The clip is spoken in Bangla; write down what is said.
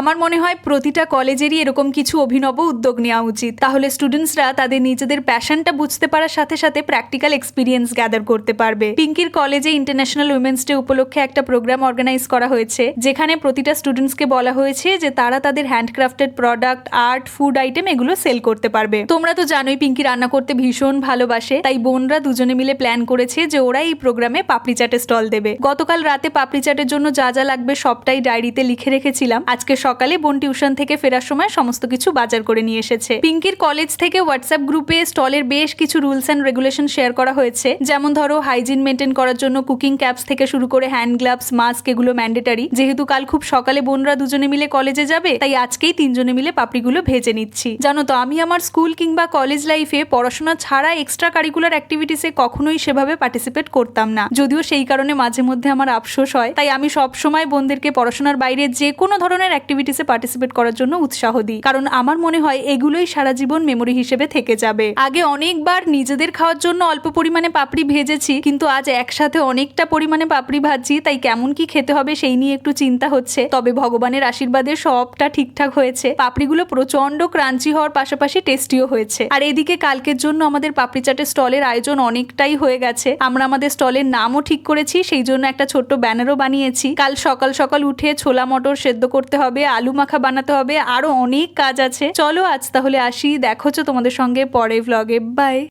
আমার মনে হয় প্রতিটা কলেজেরই এরকম কিছু অভিনব উদ্যোগ নেওয়া উচিত, তাহলে স্টুডেন্টসরা তাদের নিজেদের প্যাশনটা বুঝতে পারার সাথে সাথে প্র্যাকটিক্যাল এক্সপিরিয়েন্স গ্যাদার করতে পারবে। পিঙ্কির কলেজে ইন্টারন্যাশনাল উইমেন্স ডে উপলক্ষে একটা প্রোগ্রাম অর্গানাইজ করা হয়েছে, যেখানে প্রতিটা স্টুডেন্টসকে বলা হয়েছে যে তারা তাদের handcrafted product, art, food item এগুলো সেল করতে পারবে। তোমরা তো জানোই পিঙ্কি রান্না করতে ভীষণ ভালোবাসে, তাই বোনরা দুজনে মিলে প্ল্যান করেছে যে ওরা এই প্রোগ্রামে পাপড়ি চাটের স্টল দেবে। গতকাল রাতে পাপড়ি চাটের জন্য যা যা লাগবে সবটাই ডায়েরিতে লিখে রেখেছিলাম। আজকে সকালে বোন টিউশন থেকে ফেরার সময় সমস্ত কিছু বাজার করে নিয়ে এসেছে। পিঙ্কির কলেজ থেকে হোয়াটসঅ্যাপ গ্রুপে স্টলের বেশ কিছু রুলস অ্যান্ড রেগুলেশন শেয়ার করা হয়েছে, যেমন ধরো হাইজিন মেনটেন করার জন্য কুকিং ক্যাপস থেকে শুরু করে হ্যান্ড গ্লাভস, মাস্ক এগুলো ম্যান্ডেটারি। যেহেতু কাল খুব সকালে বোনরা দুজনে মিলে কলেজে যাবে, তাই আজকেই তিনজনে মিলে পাপড়িগুলো ভেজে নিচ্ছি। জানো তো, আমি আমার স্কুল কিংবা কলেজ লাইফে পড়াশোনা ছাড়া এক্সট্রা কারিকুলার অ্যাক্টিভিটিসে কখনোই সেভাবে পার্টিসিপেট করতাম না, যদিও সেই কারণে মাঝে মধ্যে আমার আফসোস হয়। তাই আমি সব সময় বোনদেরকে পড়াশোনার বাইরে যে কোনো ধরনের অ্যাক্টিভিটিসে পার্টিসিপেট করার জন্য উৎসাহ দিই, কারণ আমার মনে হয় এগুলোই সারা জীবন মেমোরি হিসেবে থেকে যাবে। আগে অনেকবার নিজেদের খাওয়ার জন্য অল্প পরিমাণে পাপড়ি ভেজেছি, কিন্তু আজ একসাথে অনেকটা পরিমাণে পাপড়ি ভাজছি, তাই কেমন কি খেতে হবে সেই নিয়ে একটু চিন্তা হচ্ছে। তবে ভগবানের আশীর্বাদে সবটা ঠিকঠাক হয়েছে। পাপড়িগুলো প্রচন্ড ক্রাঞ্চি হওয়ার পাশাপাশি টেস্টিও হয়েছে। আর এদিকে কালকের জন্য আমাদের পাপড়ি চাটের স্টলের আয়োজন অনেকটাই হয়ে গেছে। আমরা আমাদের স্টলের নামও ঠিক করেছি, সেই জন্য একটা ছোট্ট ব্যানারও বানিয়েছি। কাল সকাল সকাল উঠে ছোলা মটর সেদ্ধ করতে হবে, আলু মাখা বানাতে হবে, আরো অনেক কাজ আছে। চলো আজ তাহলে আসি, দেখো তোমাদের সঙ্গে পরে ভ্লগে। বাই।